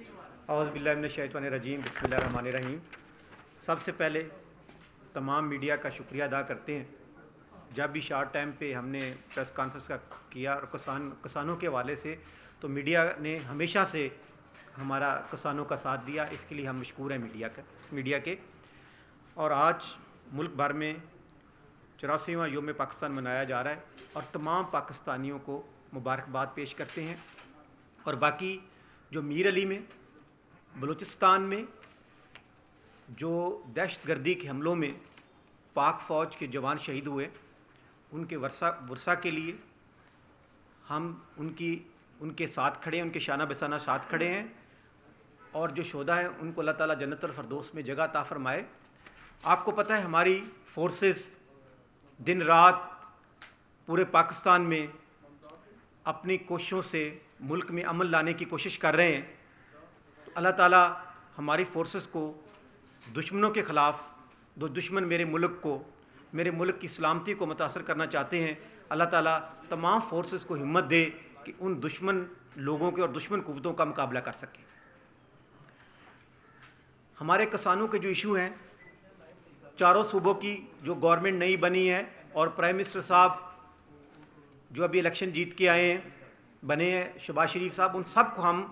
اعوذ باللہ من الشیطان الرجیم، بسم اللہ الرحمن الرحیم۔ سب سے پہلے تمام میڈیا کا شکریہ ادا کرتے ہیں۔ جب بھی شارٹ ٹائم پہ ہم نے پریس کانفرنس کا کیا اور کسانوں کے حوالے سے، تو میڈیا نے ہمیشہ سے ہمارا کسانوں کا ساتھ دیا، اس کے لیے ہم مشکور ہیں میڈیا کے۔ اور آج ملک بھر میں 84واں یوم پاکستان منایا جا رہا ہے اور تمام پاکستانیوں کو مبارکباد پیش کرتے ہیں۔ اور باقی جو میر علی میں بلوچستان میں جو دہشت گردی کے حملوں میں پاک فوج کے جوان شہید ہوئے، ان کے ورثہ کے لیے ہم ان کے ساتھ کھڑے ہیں، ان کے شانہ بشانہ ساتھ کھڑے ہیں، اور جو شہداء ہیں ان کو اللہ تعالیٰ جنت الفردوس میں جگہ عطا فرمائے۔ آپ کو پتہ ہے ہماری فورسز دن رات پورے پاکستان میں اپنی کوششوں سے ملک میں امن لانے کی کوشش کر رہے ہیں۔ تو اللہ تعالیٰ ہماری فورسز کو دشمنوں کے خلاف، جو دشمن میرے ملک کی سلامتی کو متاثر کرنا چاہتے ہیں، اللہ تعالیٰ تمام فورسز کو ہمت دے کہ ان دشمن لوگوں کے اور دشمن قوتوں کا مقابلہ کر سکیں۔ ہمارے کسانوں کے جو ایشو ہیں، چاروں صوبوں کی جو گورنمنٹ نئی بنی ہے اور پرائم منسٹر صاحب جو ابھی الیکشن جیت کے آئے ہیں، بنے ہیں شہباز شریف صاحب، ان سب کو ہم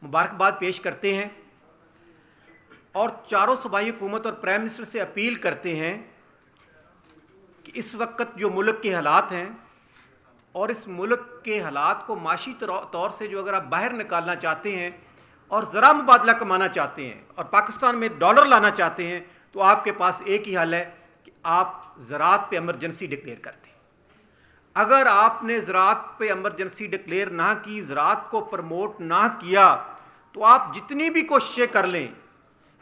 مبارکباد پیش کرتے ہیں اور چاروں صوبائی حکومت اور پرائم منسٹر سے اپیل کرتے ہیں کہ اس وقت جو ملک کے حالات ہیں اور اس ملک کے حالات کو معاشی طور سے جو اگر آپ باہر نکالنا چاہتے ہیں اور ذرا مبادلہ کمانا چاہتے ہیں اور پاکستان میں ڈالر لانا چاہتے ہیں، تو آپ کے پاس ایک ہی حل ہے کہ آپ زراعت پہ ایمرجنسی ڈکلیئر کر دیں۔ اگر آپ نے زراعت پہ ایمرجنسی ڈکلیئر نہ کی، زراعت کو پروموٹ نہ کیا، تو آپ جتنی بھی کوششیں کر لیں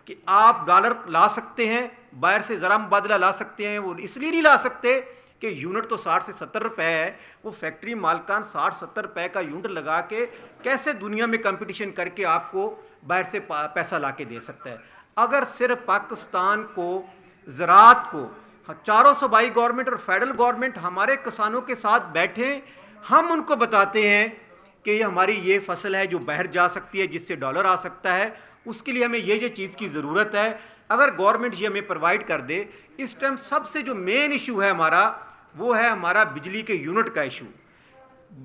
کہ آپ ڈالر لا سکتے ہیں، باہر سے ذرا مبادلہ لا سکتے ہیں، وہ اس لیے نہیں لا سکتے کہ یونٹ تو 60 سے 70 روپے ہے، وہ فیکٹری مالکان 60-70 روپے کا یونٹ لگا کے کیسے دنیا میں کمپٹیشن کر کے آپ کو باہر سے پیسہ لا کے دے سکتا ہے۔ اگر صرف پاکستان کو زراعت کو چاروں صوبائی گورنمنٹ اور فیڈرل گورنمنٹ ہمارے کسانوں کے ساتھ بیٹھیں، ہم ان کو بتاتے ہیں کہ یہ ہماری یہ فصل ہے جو باہر جا سکتی ہے، جس سے ڈالر آ سکتا ہے، اس کے لیے ہمیں یہ چیز کی ضرورت ہے۔ اگر گورنمنٹ یہ ہمیں پرووائڈ کر دے، اس ٹائم سب سے جو مین ایشو ہے ہمارا، وہ ہے ہمارا بجلی کے یونٹ کا ایشو،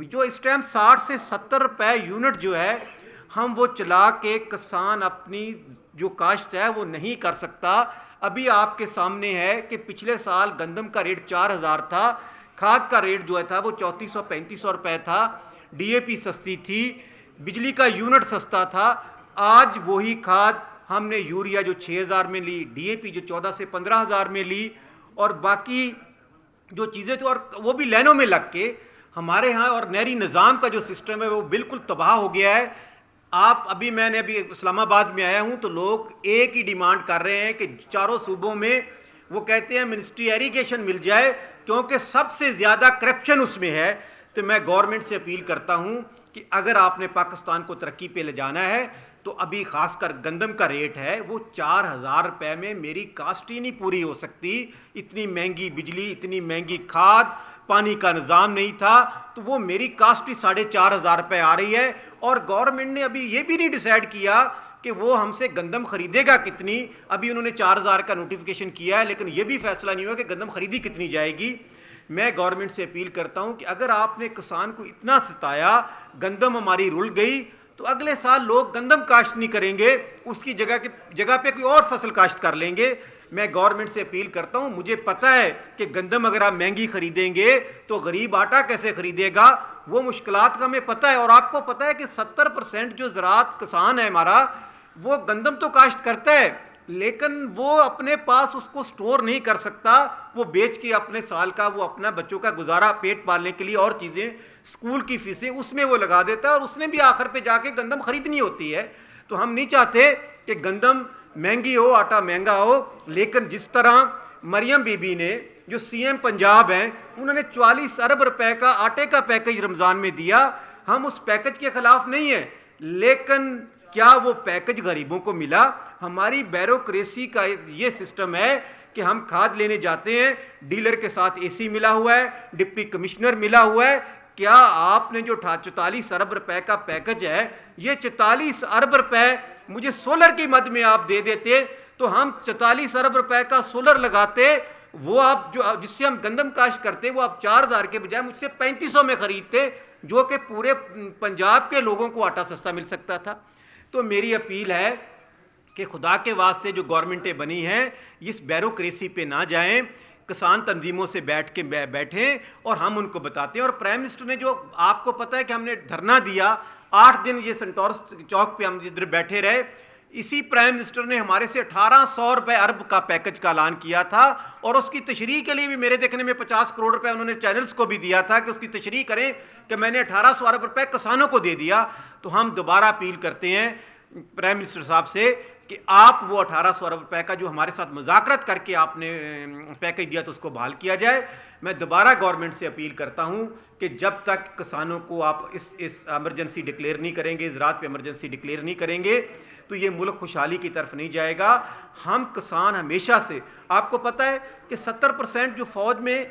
جو اس ٹائم 60 سے 70 روپے یونٹ جو ہے، ہم وہ چلا کے کسان اپنی جو کاشت ہے وہ نہیں کر سکتا۔ ابھی آپ کے سامنے ہے کہ پچھلے سال گندم کا ریٹ 4000 تھا، کھاد کا ریٹ جو تھا وہ 3400-3500 روپے تھا، ڈی اے پی سستی تھی، بجلی کا یونٹ سستا تھا۔ آج وہی کھاد ہم نے یوریا جو 6000 میں لی، ڈی اے پی جو 14 سے 15000 میں لی، اور باقی جو چیزیں تھیں، اور وہ بھی لائنوں میں لگ کے ہمارے ہاں، اور نہری نظام کا جو سسٹم ہے وہ بالکل تباہ ہو گیا ہے۔ میں نے ابھی اسلام آباد میں آیا ہوں تو لوگ ایک ہی ڈیمانڈ کر رہے ہیں کہ چاروں صوبوں میں وہ کہتے ہیں منسٹری ایریگیشن مل جائے، کیونکہ سب سے زیادہ کرپشن اس میں ہے۔ تو میں گورنمنٹ سے اپیل کرتا ہوں کہ اگر آپ نے پاکستان کو ترقی پہ لے جانا ہے تو ابھی خاص کر گندم کا ریٹ ہے وہ 4000 روپے میں میری کاسٹ ہی نہیں پوری ہو سکتی۔ اتنی مہنگی بجلی، اتنی مہنگی کھاد، پانی کا نظام نہیں تھا، تو وہ میری کاسٹ ہی 4500 روپے آ رہی ہے۔ اور گورنمنٹ نے ابھی یہ بھی نہیں ڈیسائیڈ کیا کہ وہ ہم سے گندم خریدے گا کتنی۔ ابھی انہوں نے 4000 کا نوٹیفیکیشن کیا ہے، لیکن یہ بھی فیصلہ نہیں ہوا کہ گندم خریدی کتنی جائے گی۔ میں گورنمنٹ سے اپیل کرتا ہوں کہ اگر آپ نے کسان کو اتنا ستایا، گندم ہماری رل گئی، تو اگلے سال لوگ گندم کاشت نہیں کریں گے، اس کی جگہ پہ کوئی اور فصل کاشت کر لیں گے۔ میں گورنمنٹ سے اپیل کرتا ہوں، مجھے پتہ ہے کہ گندم اگر آپ مہنگی خریدیں گے تو غریب آٹا کیسے خریدے گا، وہ مشکلات کا ہمیں پتہ ہے۔ اور آپ کو پتہ ہے کہ 70% جو زراعت کسان ہے ہمارا، وہ گندم تو کاشت کرتا ہے، لیکن وہ اپنے پاس اس کو سٹور نہیں کر سکتا، وہ بیچ کے اپنے سال کا، وہ اپنا بچوں کا گزارا پیٹ پالنے کے لیے اور چیزیں، اسکول کی فیسیں اس میں وہ لگا دیتا ہے، اور اس نے بھی آخر پہ جا کے گندم خریدنی ہوتی ہے۔ تو ہم نہیں چاہتے کہ گندم مہنگی ہو، آٹا مہنگا ہو، لیکن جس طرح مریم بی بی نے، جو سی ایم پنجاب ہیں، انہوں نے 44 ارب روپے کا آٹے کا پیکج رمضان میں دیا۔ ہم اس پیکج کے خلاف نہیں ہیں، لیکن کیا وہ پیکج غریبوں کو ملا؟ ہماری بیوروکریسی کا یہ سسٹم ہے کہ ہم کھاد لینے جاتے ہیں، ڈیلر کے ساتھ اے سی ملا ہوا ہے، ڈپٹی کمشنر ملا ہوا ہے، کیا آپ نے جو 44 ارب روپے کا پیکج ہے، یہ 44 ارب روپے مجھے سولر کی مد میں آپ دے دیتے تو ہم 44 ارب روپے کا سولر لگاتے، وہ آپ جو جس سے ہم گندم کاشت کرتے وہ آپ 4000 کے بجائے مجھ سے 3500 میں خریدتے، جو کہ پورے پنجاب کے لوگوں کو آٹا سستا مل سکتا تھا۔ تو میری اپیل ہے کہ خدا کے واسطے جو گورنمنٹیں بنی ہیں اس بیوروکریسی پہ نہ جائیں، کسان تنظیموں سے بیٹھیں اور ہم ان کو بتاتے ہیں۔ اور پرائم منسٹر نے جو آپ کو پتہ ہے کہ ہم نے دھرنا دیا 8 دن، یہ سنٹورس چوک پہ ہم ادھر بیٹھے رہے، اسی پرائم منسٹر نے ہمارے سے 1800 روپے ارب کا پیکج کا اعلان کیا تھا، اور اس کی تشریح کے لیے بھی میرے دیکھنے میں 50 کروڑ روپے انہوں نے چینلز کو بھی دیا تھا کہ اس کی تشریح کریں کہ میں نے 1800 ارب روپے کسانوں کو دے دیا۔ تو ہم دوبارہ اپیل کرتے ہیں پرائم منسٹر صاحب سے کہ آپ وہ 1800 ارب روپے کا جو ہمارے ساتھ مذاکرت کر کے آپ نے پیکج دیا تو اس کو بحال کیا جائے۔ میں دوبارہ گورنمنٹ سے اپیل کرتا ہوں کہ جب تک کسانوں کو آپ اس ایمرجنسی ڈکلیئر نہیں کریں گے، زراعت پہ ایمرجنسی ڈکلیئر نہیں کریں گے تو یہ ملک خوشحالی کی طرف نہیں جائے گا۔ ہم کسان ہمیشہ سے، آپ کو پتہ ہے کہ 70% جو فوج میں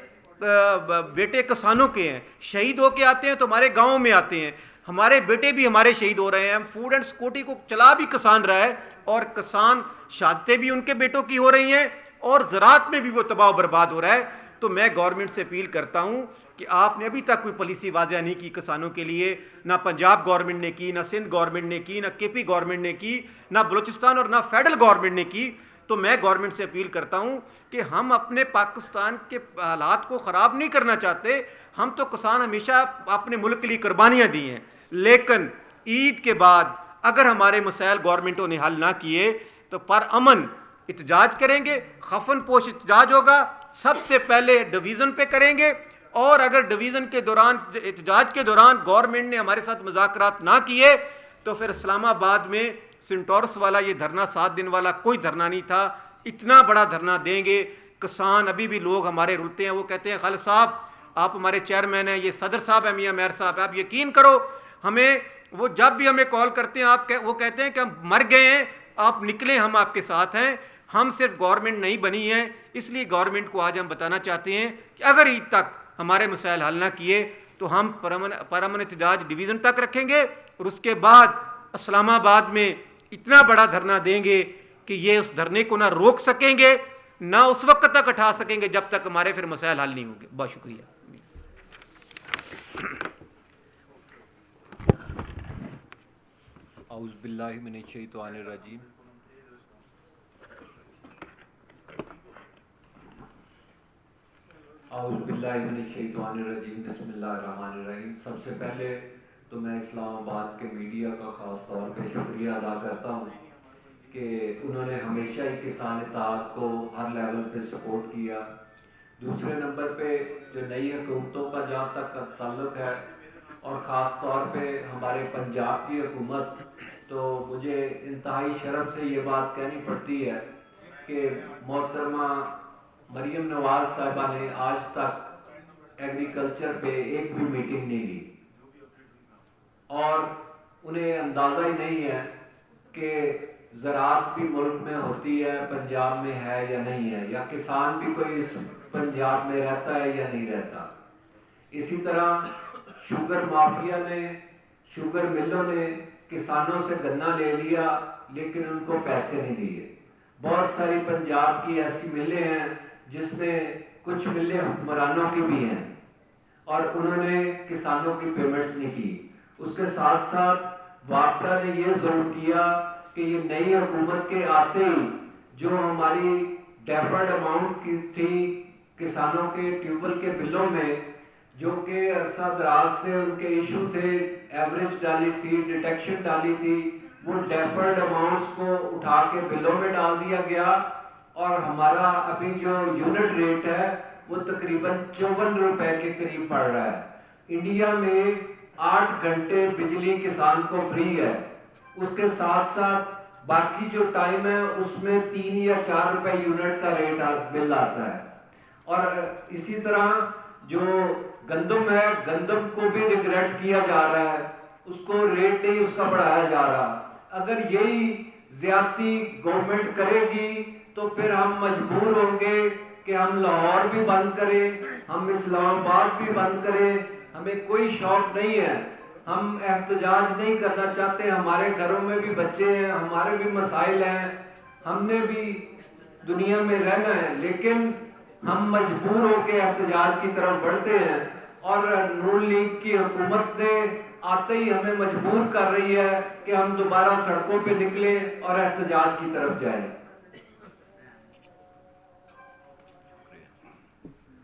بیٹے کسانوں کے ہیں، شہید ہو کے آتے ہیں تو ہمارے گاؤں میں آتے ہیں، ہمارے بیٹے بھی ہمارے شہید ہو رہے ہیں۔ فوڈ اینڈ سیکورٹی کو چلا بھی کسان رہا ہے، اور کسان شہادتیں بھی ان کے بیٹوں کی ہو رہی ہیں، اور زراعت میں بھی وہ تباہ و برباد ہو رہا ہے۔ تو میں گورنمنٹ سے اپیل کرتا ہوں کہ آپ نے ابھی تک کوئی پالیسی واضح نہیں کی کسانوں کے لیے، نہ پنجاب گورنمنٹ نے کی، نہ سندھ گورنمنٹ نے کی، نہ کے پی گورنمنٹ نے کی، نہ بلوچستان اور نہ فیڈرل گورنمنٹ نے کی۔ تو میں گورنمنٹ سے اپیل کرتا ہوں کہ ہم اپنے پاکستان کے حالات کو خراب نہیں کرنا چاہتے، ہم تو کسان ہمیشہ اپنے ملک کے لیے قربانیاں دی ہیں، لیکن عید کے بعد اگر ہمارے مسائل گورنمنٹوں نے حل نہ کیے تو پر امن احتجاج کریں گے، خفن پوش احتجاج ہوگا، سب سے پہلے ڈویژن پہ کریں گے، اور اگر ڈویژن کے دوران، احتجاج کے دوران گورنمنٹ نے ہمارے ساتھ مذاکرات نہ کیے تو پھر اسلام آباد میں سنٹورس والا یہ دھرنا 7 دن والا کوئی دھرنا نہیں تھا، اتنا بڑا دھرنا دیں گے۔ کسان ابھی بھی لوگ ہمارے رلتے ہیں، وہ کہتے ہیں خالد صاحب آپ ہمارے چیئرمین ہیں، یہ صدر صاحب ہیں میاں مہر صاحب، آپ یقین کرو ہمیں وہ جب بھی ہمیں کال کرتے ہیں وہ کہتے ہیں کہ ہم مر گئے ہیں، آپ نکلیں، ہم آپ کے ساتھ ہیں۔ ہم صرف گورنمنٹ نہیں بنی ہے، اس لیے گورنمنٹ کو آج ہم بتانا چاہتے ہیں کہ اگر عید تک ہمارے مسائل حل نہ کیے تو ہم پرامن احتجاج ڈویژن تک رکھیں گے، اور اس کے بعد اسلام آباد میں اتنا بڑا دھرنا دیں گے کہ یہ اس دھرنے کو نہ روک سکیں گے نہ اس وقت تک اٹھا سکیں گے جب تک ہمارے پھر مسائل حل نہیں ہوں گے۔ بہت شکریہ۔ اعوذ باللہ من الشیطان الرجیم۔ اعوذ باللہ من الشیطان الرجیم، بسم اللہ الرحمن الرحیم۔ سب سے پہلے تو میں اسلام آباد کے میڈیا کا خاص طور پہ شکریہ ادا کرتا ہوں کہ انہوں نے ہمیشہ ہی کسان اتحاد کو ہر لیول پہ سپورٹ کیا۔ دوسرے نمبر پہ جو نئی حکومتوں کا جہاں تک تعلق ہے، اور خاص طور پہ ہمارے پنجاب کی حکومت، تو مجھے انتہائی شرم سے یہ بات کہنی پڑتی ہے کہ محترمہ مریم نواز صاحبہ نے آج تک ایگریکلچر پہ ایک بھی میٹنگ نہیں لی، اور انہیں اندازہ ہی نہیں ہے کہ زراعت بھی ملک میں ہوتی ہے، پنجاب میں ہے یا نہیں ہے، یا کسان بھی کوئی اس پنجاب میں رہتا ہے یا نہیں رہتا۔ اسی طرح شوگر مافیا نے، شوگر ملوں نے کسانوں سے گنا لے لیا لیکن ان کو پیسے نہیں دیے۔ بہت ساری پنجاب کی ایسی ملیں ہیں جس میں کچھ ملیں حکمرانوں کی بھی ہیں، اور انہوں نے کسانوں کی پیمنٹس نہیں کی۔ اس کے ساتھ ساتھ واپڈا نے یہ ظلم کیا کہ یہ نئی حکومت کے آتے ہی جو ہماری ڈیفرڈ اماؤنٹ کی تھی کسانوں کے ٹیوبل کے بلوں میں، جو کہ عرصہ دراز سے ان کے ایشو تھے، ایوریج ڈالی تھی، ڈیٹیکشن ڈالی تھی، وہ ڈیفرڈ اماؤنٹس کو اٹھا کے بلوں میں ڈال دیا گیا، اور ہمارا ابھی جو یونٹ ریٹ ہے وہ تقریباً 54 روپے کے قریب پڑ رہا ہے۔ انڈیا میں 8 گھنٹے بجلی کسان کو فری ہے، اس کے ساتھ ساتھ باقی جو ٹائم ہے اس میں 3 یا 4 روپے یونٹ کا ریٹ بل آتا ہے۔ اور اسی طرح جو گندم ہے، گندم کو بھی ریگریٹ کیا جا رہا ہے، اس کو ریٹ نہیں اس کا بڑھایا جا رہا۔ اگر یہی زیادتی گورنمنٹ کرے گی تو پھر ہم مجبور ہوں گے کہ ہم لاہور بھی بند کریں، ہم اسلام آباد بھی بند کریں، ہمیں کوئی شوق نہیں ہے, ہم احتجاج نہیں کرنا چاہتے. ہمارے گھروں میں بھی بچے ہیں, ہمارے بھی مسائل ہیں, ہم نے بھی دنیا میں رہنا ہے, لیکن ہم مجبور ہو کے احتجاج کی طرف بڑھتے ہیں. اور نون لیگ کی حکومت نے آتے ہی ہمیں مجبور کر رہی ہے کہ ہم دوبارہ سڑکوں پہ نکلیں اور احتجاج کی طرف جائیں.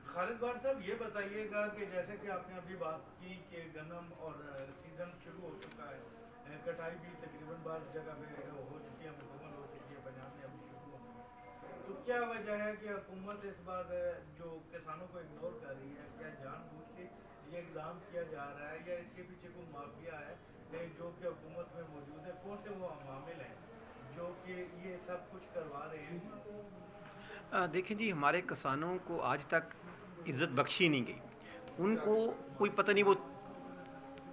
خالد بار صاحب یہ بتائیے گا کہ جیسے کہ آپ نے ابھی بات کی کہ گندم اور سیزن شروع ہو چکا ہے, کٹائی بھی تقریباً بعض جگہ پہ ہو چکی ہے, مکمل ہو چکی ہے, پنجاب میں ابھی شروع ہو گئی ہے, تو کیا وجہ ہے کہ حکومت اس بار جو کسانوں کو اگنور کر رہی ہے؟ کیا جان بوجھ کے یہ اقدام کیا جا رہا ہے یا اس کے پیچھے کوئی مافیا ہے جو کہ حکومت میں موجود ہے؟ کون سے وہ عوامل ہیں جو کہ یہ سب کچھ کروا رہے ہیں؟ دیکھیں جی, ہمارے کسانوں کو آج تک عزت بخشی نہیں گئی. ان کو کوئی پتہ نہیں وہ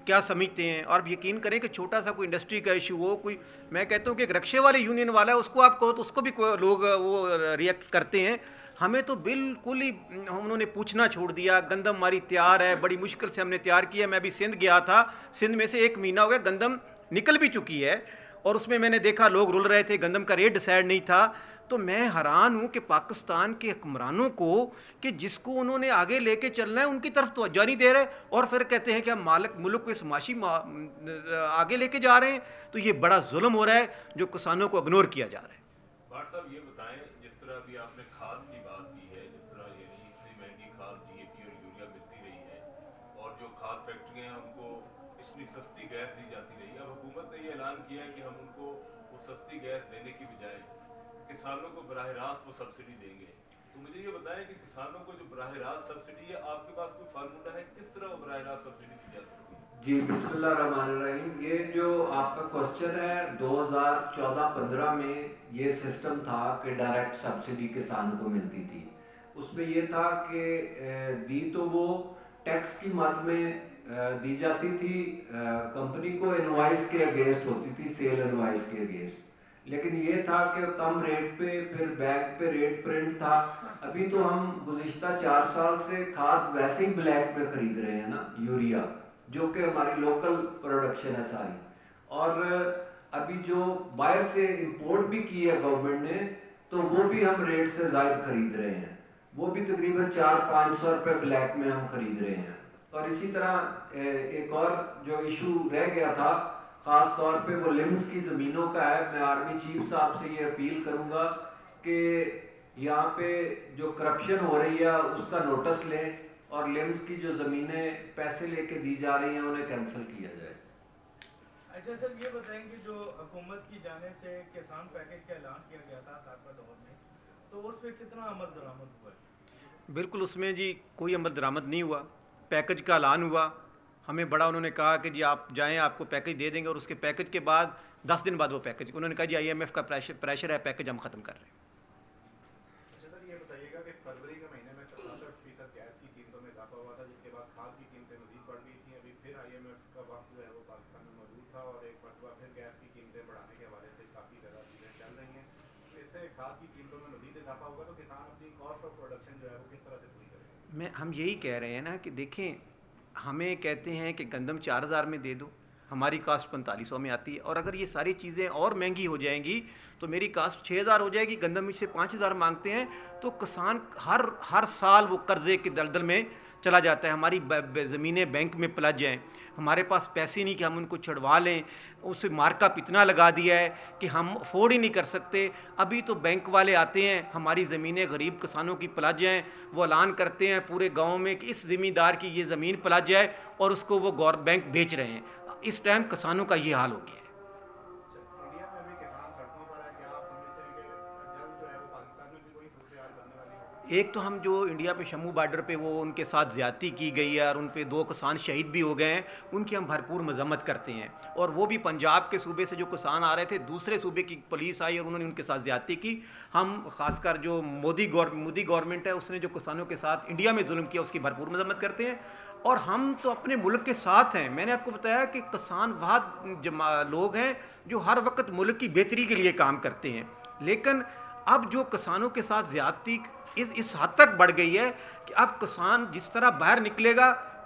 کیا سمجھتے ہیں. اور یقین کریں کہ چھوٹا سا کوئی انڈسٹری کا ایشو ہو, کوئی میں کہتا ہوں کہ ایک رکشے والے یونین والا ہے, اس کو آپ کہو تو اس کو بھی لوگ وہ ریئیکٹ کرتے ہیں. ہمیں تو بالکل ہی انہوں نے پوچھنا چھوڑ دیا. گندم ہماری تیار ہے, بڑی مشکل سے ہم نے تیار کیا. میں ابھی سندھ گیا تھا, سندھ میں سے 1 مہینہ ہو گیا, گندم نکل بھی چکی ہے, اور اس میں نے دیکھا لوگ رول رہے تھے, گندم کا ریٹ ڈیسائیڈ نہیں تھا. تو میں حیران ہوں کہ پاکستان کے حکمرانوں کو کہ جس کو انہوں نے آگے لے کے چلنا ہے ان کی طرف توجہ نہیں دے رہے, اور پھر کہتے ہیں کہ ہم ملک کو اس معاشی آگے لے کے جا رہے ہیں. تو یہ بڑا ظلم ہو رہا ہے جو کسانوں کو اگنور کیا جا رہا ہے. بھٹ صاحب یہ بتائیں, جس طرح ابھی آپ نے کھاد کی بات کی ہے, جس طرح یعنی اتنی مہنگی کھاد ڈی اے پی اور یوریا ملتی رہی ہے, اور جو کھاد فیکٹریاں ہیں ان کو اتنی سستی گیس دی جاتی رہی ہے, اب حکومت نے یہ اعلان کیا ہے کہ ہم ان کو وہ سستی گیس دینے کی بجائے کسانوں کو براہ راست وہ سبسڈی دیں گے. تو مجھے یہ بتائیں کہ کسانوں کو جو براہ راست سبسڈی ہے, آپ کے پاس کوئی فارمولہ ہے کس طرح وہ براہ راست سبسڈی دی جا سکتی ہے؟ جی بسم اللہ الرحمن الرحیم. یہ جو آپ کا کوسچن ہے, 2014-15 میں یہ سسٹم تھا کہ ڈائریکٹ سبسڈی کسان کو ملتی تھی. اس میں یہ تھا کہ دی تو وہ ٹیکس کی مد میں دی جاتی تھی, کمپنی کو انوائس کے اگینسٹ ہوتی تھی, سیل انوائس کے اگینسٹ. لیکن یہ تھا کہ کم ریٹ پہ, پھر بیگ پہ ریٹ پرنٹ تھا. ابھی تو ہم گزشتہ 4 سال سے کھاد ویسے ہی بلیک پہ خرید رہے ہیں نا, یوریا, جو کہ ہماری لوکل پروڈکشن ہے ساری. اور ابھی جو باہر سے امپورٹ بھی کی ہے گورنمنٹ نے, تو وہ بھی ہم ریٹ سے زائد خرید رہے ہیں. وہ بھی تقریباً 400-500 روپے بلیک میں ہم خرید رہے ہیں. اور اسی طرح ایک اور جو ایشو رہ گیا تھا, خاص طور پہ وہ لمز کی زمینوں کا ہے. میں آرمی چیف صاحب سے یہ اپیل کروں گا کہ یہاں پہ جو کرپشن ہو رہی ہے اس کا نوٹس لیں, اور لمز کی جو زمینیں پیسے لے کے دی جا رہی ہیں انہیں کینسل کیا جائے. اچھا سر, یہ بتائیں کہ جو حکومت کی جانب سے کسان پیکج کا اعلان کیا گیا تھا سابقہ دور میں, تو اس پہ کتنا عمل درآمد ہوا ہے؟ بالکل اس میں جی کوئی عمل درآمد نہیں ہوا. پیکج کا اعلان ہوا, ہمیں بڑا انہوں نے کہا کہ جی آپ جائیں, آپ کو پیکج دے دیں گے, اور اس کے پیکج کے بعد 10 دن بعد وہ پیکج انہوں نے کہا جی IMF کا پریشر ہے, پیکج ہم ختم کر رہے ہیں. اچھا سر, یہ بتائیے گا کہ فروری کے مہینے میں 67% گیس کی قیمتوں میں اضافہ ہوا تھا, جس کے بعد کھاد کی قیمتیں مزید بڑھ گئی تھیں. ابھی پھر IMF کا وقت جو ہے وہ پاکستان میں موجود تھا, اور ایک مرتبہ پھر گیس کی قیمتیں بڑھانے کے حوالے سے کافی زیادہ چیزیں چل رہی ہیں. اس سے کھاد کی قیمتوں میں مزید اضافہ ہوگا تو کسان اپنی کاسٹ آف پروڈکشن جو ہے وہ کس طرح سے پوری کریں گے؟ ہم یہی کہہ رہے ہیں نا کہ دیکھیں, ہمیں کہتے ہیں کہ گندم 4000 میں دے دو, ہماری کاسٹ 4500 میں آتی ہے, اور اگر یہ ساری چیزیں اور مہنگی ہو جائیں گی تو میری کاسٹ 6000 ہو جائے گی, گندم سے 5000 مانگتے ہیں. تو کسان ہر سال وہ قرضے کے دلدل میں چلا جاتا ہے. ہماری زمینیں بینک میں پلج جائیں, ہمارے پاس پیسے نہیں کہ ہم ان کو چھڑوا لیں, اس مارک اپ اتنا لگا دیا ہے کہ ہم افورڈ ہی نہیں کر سکتے. ابھی تو بینک والے آتے ہیں, ہماری زمینیں غریب کسانوں کی پلج ہیں, وہ اعلان کرتے ہیں پورے گاؤں میں کہ اس زمیندار کی یہ زمین پلج ہے, اور اس کو وہ بینک بیچ رہے ہیں. اس ٹائم کسانوں کا یہ حال ہو گیا ہے. انڈیا میں بھی کسان سڑکوں پر ہے, کیا آپ سمجھتے ہیں کہ جلد جو ہے وہ پاکستان میں بھی کوئی صورتحال بننے والی ہے؟ ایک تو ہم جو انڈیا پہ شمو بارڈر پہ وہ ان کے ساتھ زیادتی کی گئی ہے, اور ان پہ 2 کسان شہید بھی ہو گئے ہیں, ان کی ہم بھرپور مذمت کرتے ہیں. اور وہ بھی پنجاب کے صوبے سے جو کسان آ رہے تھے, دوسرے صوبے کی پولیس آئی اور انہوں نے ان کے ساتھ زیادتی کی. ہم خاص کر جو مودی گورنمنٹ ہے اس نے جو کسانوں کے ساتھ انڈیا میں ظلم کیا, اس کی بھرپور مذمت کرتے ہیں. اور ہم تو اپنے ملک کے ساتھ ہیں. میں نے آپ کو بتایا کہ کسان وہ لوگ ہیں جو ہر وقت ملک کی بہتری کے لیے کام کرتے ہیں, لیکن اب جو کسانوں کے ساتھ زیادتی اس حد تک بڑھ گئی ہے کہ اب کسان جس طرح باہر نکلے گا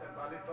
4700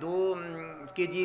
2 kg